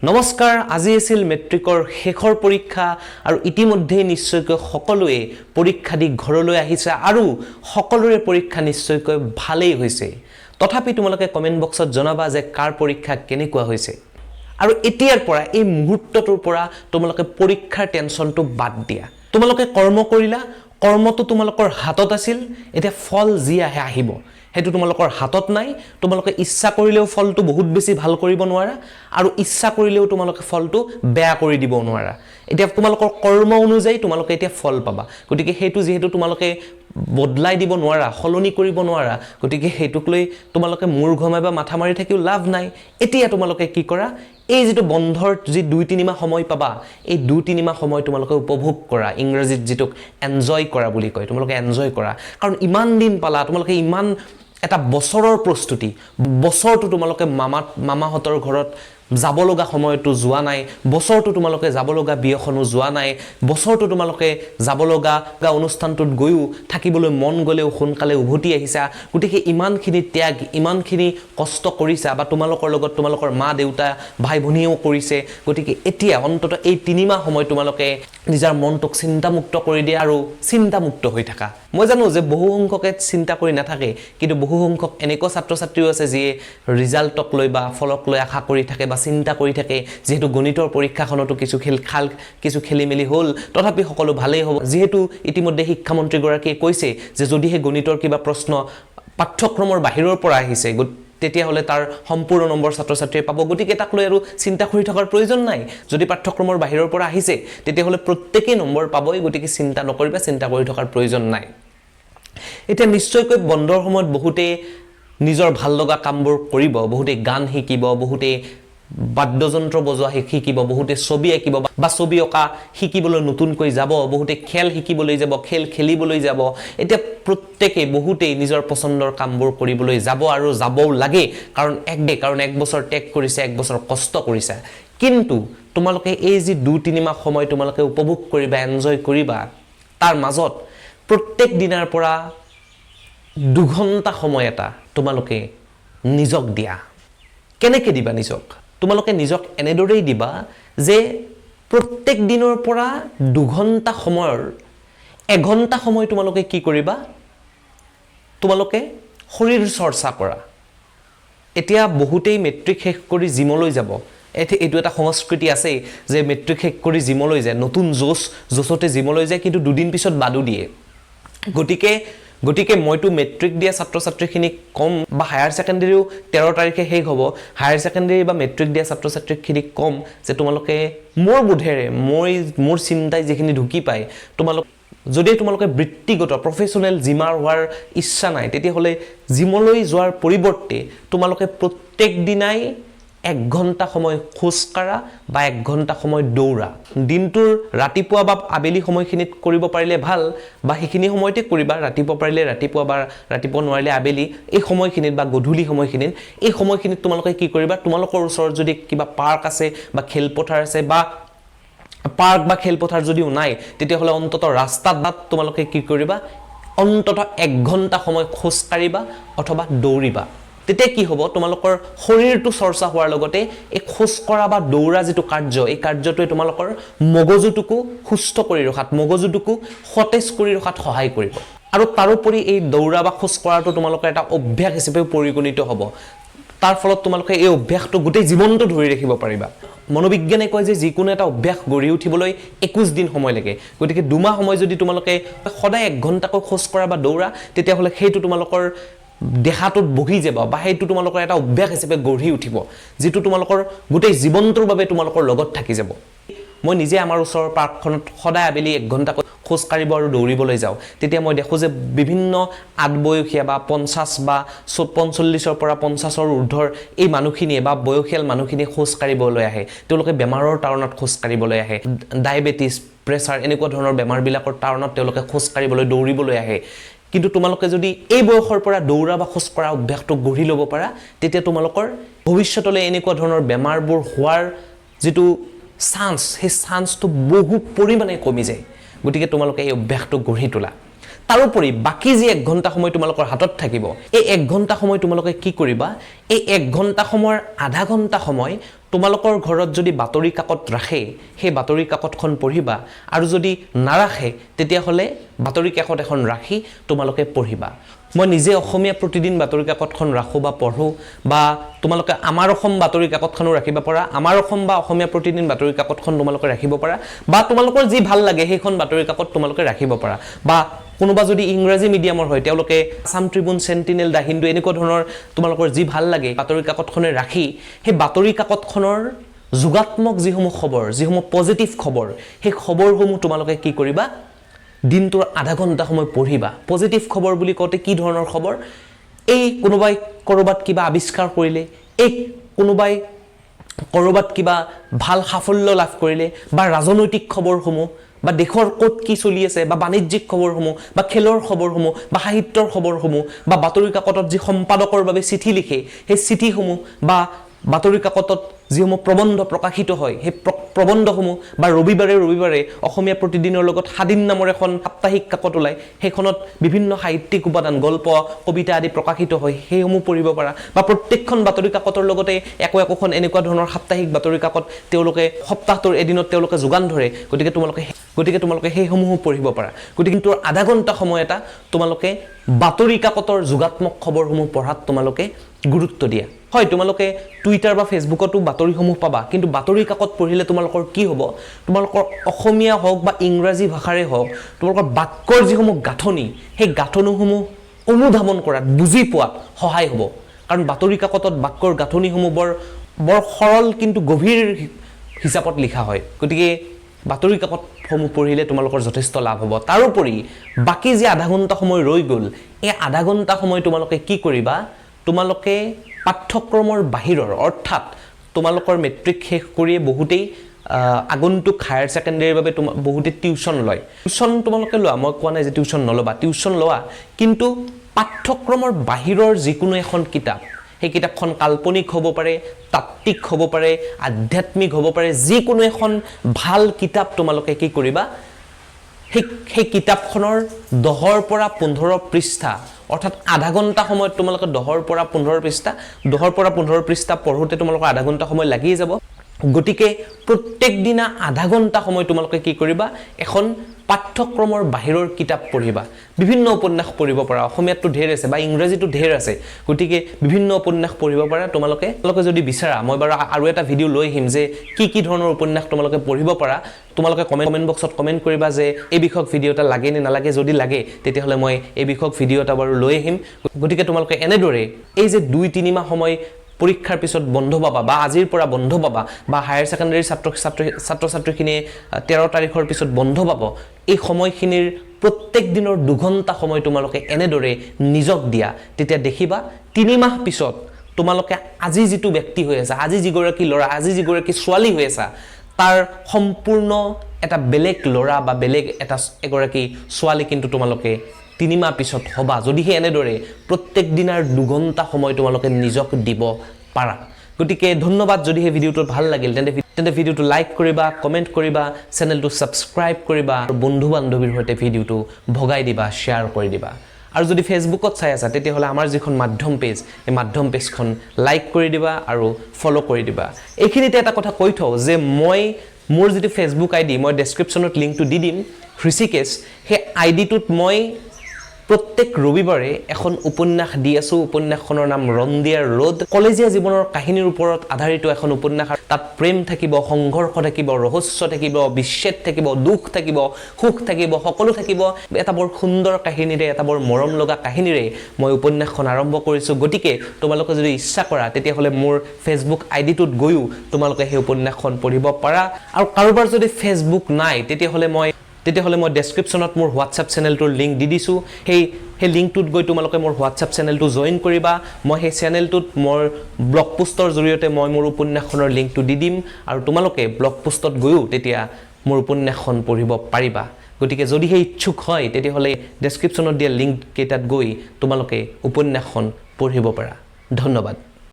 নমস্কাৰ, আজি আছিল মেট্ৰিকৰ শেষৰ পৰীক্ষা আৰু ইতিমধ্যে নিশ্চয়কৈ সকলোৱে পৰীক্ষা দি ঘৰলৈ আহিছে আৰু সকলোৰে পৰীক্ষা নিশ্চয়কৈ ভালেই হৈছে। তথাপি তোমালোকে কমেন্ট বক্সত জনাবা যে কাৰ পৰীক্ষা কেনেকুৱা হৈছে। আৰু এতিয়াৰ পৰা এই মুহূৰ্তটোৰ পৰা তোমালোকে পৰীক্ষাৰ টেনচনটো বাদ দিয়া। তোমালোকে কৰ্ম কৰিলা, কৰ্মটো তোমালোকৰ হাতত আছিল, এতিয়া ফল যি আহে আহিব। হেতু তোমালোকৰ হাতত নাই। তোমালোকে ইচ্ছা কৰিলেও ফলটো বহুত বেছি ভাল কৰিব নোৱাৰা আৰু ইচ্ছা কৰিলেও তোমালোকে ফলটো বেয়া কৰি দিব নোৱাৰা। এতিয়া তোমালোকৰ কৰ্ম অনুযায়ী তোমালোকে এতিয়া ফল পাবা। গতিকে হেতু যেহেতু তোমালোকে বদলাই দিব নোৱাৰা, সলনি কৰিব নোৱাৰা, গতিকে হেতুক লৈ তোমালোকে মূৰ ঘমাই বা মাথা মাৰি থাকিও লাভ নাই। এতিয়া তোমালোকে কি কৰা, এই যেটো বন্ধৰ যি 2-3 মাহ সময় পাবা, এই 2-3 মাহ সময় তোমালোকে উপভোগ কৰা। ইংৰাজীত যেটোক এনজয় কৰা বুলি কয়, তোমালোকে এনজয় কৰা। কাৰণ ইমান দিন পালা, তোমালোকে ইমান এটা বছৰৰ প্ৰস্তুতি, বছৰটো তোমালোকে মামাহঁতৰ ঘৰত যাব লগা সময়টো যোৱা নাই, বছৰটো তোমালোকে যাব লগা বিয়খনো যোৱা নাই, বছৰটো তোমালোকে যাব লগা অনুষ্ঠানটোত গৈও থাকিবলৈ মন গলেও সোনকালে উভতি আহিছা। গতিকে ইমানখিনি ত্যাগ, ইমানখিনি কষ্ট কৰিছা বা তোমালোকৰ লগত তোমালোকৰ মা দেউতা ভাই ভনীও কৰিছে। গতিকে এতিয়া অন্তত এই 3 মাহ সময় তোমালোকে নিজৰ মনটোক চিন্তামুক্ত কৰি দিয়া আৰু চিন্তামুক্ত হৈ থাকা। মই জানো যে বহু সংখ্যকে চিন্তা কৰি নাথাকে, কিন্তু বহু সংখ্যক এনেকুৱা ছাত্ৰ ছাত্ৰীও আছে যিয়ে ৰিজাল্টক লৈ বা ফলক লৈ আশা কৰি থাকে বা চিন্তা কৰি থাকে। যেহেতু গণিতৰ পৰীক্ষাখনতো কিছু খেলি মেলি হ'ল, তথাপি সকলো ভালেই হ'ব। যেহেতু ইতিমধ্যে শিক্ষামন্ত্ৰী গৰাকীয়ে কৈছে যে যদিহে গণিতৰ কিবা প্ৰশ্ন পাঠ্যক্ৰমৰ বাহিৰৰ পৰা আহিছে তেতিয়া হলে তাৰ সম্পূৰ্ণ নম্বৰ ছাত্ৰ ছাত্ৰীয়ে পাব। গতিকে তাক লৈ আৰু চিন্তা কৰি থকাৰ প্ৰয়োজন নাই। যদি পাঠ্যক্ৰমৰ বাহিৰৰ পৰা আহিছে তেতিয়া হলে প্ৰত্যেকই নম্বৰ পাবই। গতিকে চিন্তা নকৰিবা, চিন্তা কৰি থকাৰ প্ৰয়োজন নাই। এতিয়া নিশ্চয়কৈ বন্ধৰ সময়ত বহুতে নিজৰ ভাল লগা কামবোৰ কৰিব, বহুতে গান শিকিব, বহুতে বাদ্যযন্ত্ৰ বজোৱা শিকিব, বহুতে ছবি আঁকিব বা ছবি অঁকা শিকিবলৈ নতুনকৈ যাব, বহুতে খেল শিকিবলৈ যাব, খেল খেলিবলৈ যাব। এতিয়া প্ৰত্যেকে বহুতেই নিজৰ পছন্দৰ কামবোৰ কৰিবলৈ যাব আৰু যাবও লাগে। কাৰণ এক বছৰ ত্যাগ কৰিছে, এক বছৰ কষ্ট কৰিছে। কিন্তু তোমালোকে এই যি 2-3 মাহ সময় তোমালোকে উপভোগ কৰিবা, এনজয় কৰিবা, তাৰ মাজত প্ৰত্যেক দিনাৰ পৰা 2 ঘণ্টা সময় এটা তোমালোকে নিজক দিয়া। কেনেকৈ দিবা নিজক? তোমালোকে নিজক এনেদৰেই দিবা যে প্ৰত্যেক দিনৰ পৰা 2 ঘণ্টা সময়ৰ 1 ঘণ্টা সময় তোমালোকে কি কৰিবা, তোমালোকে শৰীৰ চৰ্চা কৰা। এতিয়া বহুতেই মেট্ৰিক শেষ কৰি জিমলৈ যাব। এইটো এটা সংস্কৃতি আছে যে মেট্ৰিক শেষ কৰি জিমলৈ যায়, নতুন জোছতে জিমলৈ যায়, কিন্তু 2 দিন পিছত বাদু দিয়ে। গতিকে মইতো মেট্ৰিক দিয়া ছাত্ৰ ছাত্ৰীখিনিক কম বা হায়াৰ ছেকেণ্ডেৰীও 13 তাৰিখে শেষ হ'ব, হায়াৰ ছেকেণ্ডেৰী বা মেট্ৰিক দিয়া ছাত্ৰ ছাত্ৰীখিনিক কম যে তোমালোকে মোৰ বোধেৰে মোৰ চিন্তাই যিখিনি ঢুকি পায়, যদি তোমালোকে বৃত্তিগত প্ৰফেশ্যনেল জিমাৰ হোৱাৰ ইচ্ছা নাই, তেতিয়াহ'লে জিমলৈ যোৱাৰ পৰিৱৰ্তে তোমালোকে প্ৰত্যেক দিনাই 1 ঘণ্টা সময় খোজ কাঢ়া বা 1 ঘণ্টা সময় দৌৰা। দিনটোৰ ৰাতিপুৱা বা আবেলি সময়খিনিত কৰিব পাৰিলে ভাল, বা সেইখিনি সময়তে কৰিবা। ৰাতিপুৱা পাৰিলে ৰাতিপুৱা বা ৰাতিপুৱা নোৱাৰিলে আবেলি, এই সময়খিনিত বা গধূলি সময়খিনিত, এই সময়খিনিত তোমালোকে কি কৰিবা, তোমালোকৰ ওচৰত যদি কিবা পাৰ্ক আছে বা খেলপথাৰ আছে, বা পাৰ্ক বা খেলপথাৰ যদিও নাই, তেতিয়াহ'লে অন্তত ৰাস্তাত তোমালোকে কি কৰিবা, অন্তত 1 ঘণ্টা সময় খোজ কাঢ়িবা অথবা দৌৰিবা। তেতিয়া কি হ'ব, তোমালোকৰ শৰীৰটো চৰ্চা হোৱাৰ লগতে এই খোজ কঢ়া বা দৌৰা যিটো কাৰ্য, এই কাৰ্যটোৱে তোমালোকৰ মগজুটোকো সুস্থ কৰি ৰখাত, মগজুটোকো সতেজ কৰি ৰখাত সহায় কৰিব। আৰু তাৰোপৰি এই দৌৰা বা খোজ কঢ়াটো তোমালোকৰ এটা অভ্যাস হিচাপে পৰিগণিত হ'ব। তাৰ ফলত তোমালোকে এই অভ্যাসটো গোটেই জীৱনটো ধৰি ৰাখিব পাৰিবা। মনোবিজ্ঞানে কয় যে যিকোনো এটা অভ্যাস গঢ়ি উঠিবলৈ 21 দিন সময় লাগে। গতিকে 2 মাহ সময় যদি তোমালোকে সদায় 1 ঘণ্টাকৈ খোজ কঢ়া বা দৌৰা, তেতিয়াহ'লে সেইটো তোমালোকৰ দেহাটোত বহি যাব বা সেইটো তোমালোকৰ এটা অভ্যাস হিচাপে গঢ়ি উঠিব, যিটো তোমালোকৰ গোটেই জীৱনটোৰ বাবে তোমালোকৰ লগত থাকি যাব। মই নিজে আমাৰ ওচৰৰ পাৰ্কখনত সদায় আবেলি 1 ঘণ্টাকৈ খোজ কাঢ়িব আৰু দৌৰিবলৈ যাওঁ। তেতিয়া মই দেখোঁ যে বিভিন্ন আদবয়সীয়া বা 50 বা 45ৰ পৰা 50ৰ ঊৰ্ধৰ এই মানুহখিনিয়ে বা বয়সীয়াল মানুহখিনিয়ে খোজ কাঢ়িবলৈ আহে। তেওঁলোকে বেমাৰৰ তাৰণত খোজ কাঢ়িবলৈ আহে, ডায়েবেটিছ, প্ৰেছাৰ, এনেকুৱা ধৰণৰ বেমাৰবিলাকৰ তাৰণত তেওঁলোকে খোজ কাঢ়িবলৈ, দৌৰিবলৈ আহে। কিন্তু তোমালোকে যদি এই বয়সৰ পৰা দৌৰা বা খোজ কঢ়া অভ্যাসটো গঢ়ি ল'ব পাৰা, তেতিয়া তোমালোকৰ ভৱিষ্যতলৈ এনেকুৱা ধৰণৰ বেমাৰবোৰ হোৱাৰ যিটো চান্স, সেই চান্সটো বহু পৰিমাণে কমি যায়। গতিকে তোমালোকে এই অভ্যাসটো গঢ়ি তোলা। তাৰোপৰি বাকি যে 1 ঘণ্টা সময় তোমালোকৰ হাতত থাকিব, এই 1 ঘণ্টা সময় তোমালোকে কি কৰিবা, এই 1 ঘণ্টা সময়ৰ আধা ঘণ্টা সময় তোমালোকৰ ঘৰত যদি বাতৰি কাকত ৰাখে সেই বাতৰি কাকতখন পঢ়িবা আৰু যদি নাৰাখে তেতিয়াহ'লে বাতৰি কাকত এখন ৰাখি তোমালোকে পঢ়িবা মই নিজে অসমীয়া প্ৰতিদিন বাতৰি কাকতখন ৰাখো বা পঢ়ো বা তোমালোকে আমাৰ অসম বাতৰি কাকতখনো ৰাখিব পাৰা আমাৰ অসম বা অসমীয়া প্ৰতিদিন বাতৰি কাকতখন তোমালোকে ৰাখিব পাৰা বা তোমালোকৰ যি ভাল লাগে সেইখন বাতৰি কাকত তোমালোকে ৰাখিব পাৰা বা কোনোবা যদি ইংৰাজী মিডিয়ামৰ হয় তেওঁলোকে আসাম ট্ৰিবিউন সেন্টিনেল দা হিন্দু এনেকুৱা ধৰণৰ তোমালোকৰ যি ভাল লাগে বাতৰি কাকতখনে ৰাখি সেই বাতৰি কাকতখনৰ যোগাত্মক যিসমূহ খবৰ যিসমূহ পজিটিভ খবৰ সেই খবৰসমূহ তোমালোকে কি কৰিবা দিনটোৰ আধা ঘণ্টা সময় পঢ়িবা পজিটিভ খবৰ বুলি কওঁতে কি ধৰণৰ খবৰ এই কোনোবাই কৰবাত কিবা আৱিষ্কাৰ কৰিলে এই কোনোবাই কৰবাত কিবা ভাল সাফল্য লাভ কৰিলে বা ৰাজনৈতিক খবৰসমূহ বা দেশৰ ক'ত কি চলি আছে বা বাণিজ্যিক খবৰসমূহ বা খেলৰ খবৰসমূহ বা সাহিত্যৰ খবৰসমূহ বা বাতৰি কাকতত যি সম্পাদকৰ বাবে চিঠি লিখে সেই চিঠিসমূহ বা বাতৰি কাকতত যিসমূহ প্ৰবন্ধ প্ৰকাশিত হয় সেই প্ৰবন্ধসমূহ বা ৰবিবাৰে অসমীয়া প্ৰতিদিনৰ লগত সাদিন নামৰ এখন সাপ্তাহিক কাকত ওলাই সেইখনত বিভিন্ন সাহিত্যিক উপাদান গল্প কবিতা আদি প্ৰকাশিত হয় সেইসমূহ পঢ়িব পাৰা বা প্ৰত্যেকখন বাতৰি কাকতৰ লগতে একোখন এনেকুৱা ধৰণৰ সাপ্তাহিক বাতৰি কাকত তেওঁলোকে সপ্তাহটোৰ এদিনত তেওঁলোকে যোগান ধৰে গতিকে তোমালোকে সেইসমূহ পঢ়িব পাৰা গতিকে তোৰ আধা ঘণ্টা সময় এটা তোমালোকে বাতৰি কাকতৰ যোগাত্মক খবৰসমূহ পঢ়াত তোমালোকে গুৰুত্ব দিয়া হয় তোমালোকে টুইটাৰ বা ফেসবুকতো বাতৰিসমূহ পাবা কিন্তু বাতৰি কাকত পঢ়িলে তোমালোকৰ কি হ'ব তোমালোকৰ অসমীয়া হওক বা ইংৰাজী ভাষাৰে হওক তোমালোকৰ বাক্যৰ যিসমূহ গাঁথনি সেই গাঁথনিসমূহ অনুধাৱন কৰাত বুজি পোৱাত সহায় হ'ব কাৰণ বাতৰি কাকতত বাক্যৰ গাঁথনিসমূহ বৰ সৰল কিন্তু গভীৰ হিচাপত লিখা হয় গতিকে বাতৰি কাকতসমূহ পঢ়িলে তোমালোকৰ যথেষ্ট লাভ হ'ব তাৰোপৰি বাকি যে আধা ঘণ্টা সময় ৰৈ গ'ল এই আধা ঘণ্টা সময় তোমালোকে কি কৰিবা তোমালোকে পাঠ্যক্ৰমৰ বাহিৰৰ অৰ্থাৎ তোমালোকৰ মেট্ৰিক শেষ কৰিয়ে বহুতেই আগন্তুক হায়াৰ সেকেন্ডাৰীৰ বাবে বহুতে টিউশন লয় টিউশন তোমালোকে লোৱা মই কোৱা নাই যে টিউশন নলবা টিউশন লোৱা কিন্তু পাঠ্যক্ৰমৰ বাহিৰৰ যিকোনো এখন কিতাপ সেই কিতাপখন কাল্পনিক হ'ব পাৰে তাত্ত্বিক হ'ব পাৰে আধ্যাত্মিক হ'ব পাৰে যিকোনো এখন ভাল কিতাপ তোমালোকে কি কৰিবা সেই কিতাপখনৰ 10ৰ পৰা 15 পৃষ্ঠা অৰ্থাৎ আধা ঘণ্টা সময় তোমালোকে 10ৰ পৰা 15 পৃষ্ঠা 10ৰ পৰা 15 পৃষ্ঠা পঢ়োতে তোমালোকৰ আধা ঘণ্টা সময় লাগি যাব গতিকে প্ৰত্যেক দিনা আধা ঘণ্টা সময় তোমালোকে কি কৰিবা এখন পাঠ্যক্ৰমৰ বাহিৰৰ কিতাপ পঢ়িবা বিভিন্ন উপন্যাস পঢ়িব পাৰা অসমীয়াটো ঢেৰ আছে বা ইংৰাজীটো ঢেৰ আছে গতিকে বিভিন্ন উপন্যাস পঢ়িব পাৰা তোমালোকে যদি বিচাৰা মই বাৰু আৰু এটা ভিডিও লৈ আহিম যে কি ধৰণৰ উপন্যাস তোমালোকে পঢ়িব পাৰা তোমালোকে কমেন্ট বক্সত কমেন্ট কৰিবা যে এই বিষয়ক ভিডিও এটা লাগে নে নালাগে যদি লাগে তেতিয়াহলে মই এই বিষয়ক ভিডিও এটা বাৰু লৈ আহিম গতিকে তোমালোকে এনেদৰে এই যে 2-3 মাহ সময় পৰীক্ষাৰ পিছত বন্ধ পাবা বা আজিৰ পৰা বন্ধ পাবা বা হায়াৰ সেকেন্ডাৰী ছাত্ৰছাত্ৰীখিনিয়ে 13 তাৰিখৰ পিছত বন্ধ পাব এই সময়খিনিৰ প্ৰত্যেক দিনৰ 2 ঘণ্টা সময় তোমালোকে এনেদৰে নিজক দিয়া তেতিয়া দেখিবা 3 মাহ পিছত তোমালোকে আজি যিটো ব্যক্তি হৈ আছে আজি যিগৰাকী ল'ৰা আজি যিগৰাকী ছোৱালী হৈ আছে তাৰ সম্পূৰ্ণ এটা বেলেগ ল'ৰা বা বেলেগ এটা এগৰাকী ছোৱালী কিন্তু তোমালোকে 3 মাহ পিছত হবা যদিহে এনেদৰে প্ৰত্যেক দিনৰ 2 ঘণ্টা সময় তোমালোকে নিজক দিব পাৰা গতিকে ধন্যবাদ যদি এই ভিডিওটো ভাল লাগিল তেন্তে ভিডিওটো লাইক কৰিবা কমেন্ট কৰিবা চেনেলটো সাবস্ক্ৰাইব কৰিবা আৰু বন্ধু বান্ধৱীৰ সৈতে ভিডিওটো ভগাই দিবা শেয়াৰ কৰি দিবা আৰু যদি ফেসবুকত চাই আছা তেতিয়াহলে আমাৰ যিখন মাধ্যম পেজ এই মাধ্যম পেজখন লাইক কৰি দিবা আৰু ফলো কৰি দিবা এইখিনিতে এটা কথা কৈ থও যে মই মোৰ যিটো ফেসবুক আইডি মই ডেসক্ৰিপচনত লিংকটো দি দিম হৃষিকেশ সেই আইডিটোত মই প্ৰত্যেক ৰবিবাৰে এখন উপন্যাস দি আছো উপন্যাসখনৰ নাম ৰন্দিয়াৰ ৰোড কলেজীয়া জীৱনৰ কাহিনীৰ ওপৰত আধাৰিত এখন উপন্যাস তাত প্ৰেম থাকিব সংঘৰ্ষ থাকিব ৰহস্য থাকিব বিচ্ছেদ থাকিব দুখ থাকিব সুখ থাকিব সকলো থাকিব এটা বৰ সুন্দৰ কাহিনীৰে এটা বৰ মৰম লগা কাহিনীৰে মই উপন্যাসখন আৰম্ভ কৰিছো গতিকে তোমালোকে যদি ইচ্ছা কৰা তেতিয়াহলে মোৰ ফেসবুক আইডিটোত গৈও তোমালোকে সেই উপন্যাসখন পঢ়িব পাৰা আৰু কাৰোবাৰ যদি ফেসবুক নাই তেতিয়াহলে মই ডেসক্ৰিপচনত মোৰ হোৱাটসঅ্যাপ চেনেলটোৰ লিংক দি দিছো সেই লিংকটোত গৈ তোমালোকে মোৰ হোৱাটসঅ্যাপ চেনেলটো জয়েন কৰিবা মই সেই চেনেলটোত মোৰ ব্লগ পোষ্টৰ জৰিয়তে মই মোৰ উপন্যাসখনৰ লিংকটো দি দিম আৰু তোমালোকে ব্লগ পোষ্টত গৈও তেতিয়া মোৰ উপন্যাসখন পঢ়িব পাৰিবা গতিকে যদি হে ইচ্ছুক হয় তেতিয়াহলে ডেসক্ৰিপচনত দিয়া লিংক কেইটাত গৈ তোমালোকে উপন্যাসখন পঢ়িব পাৰা ধন্যবাদ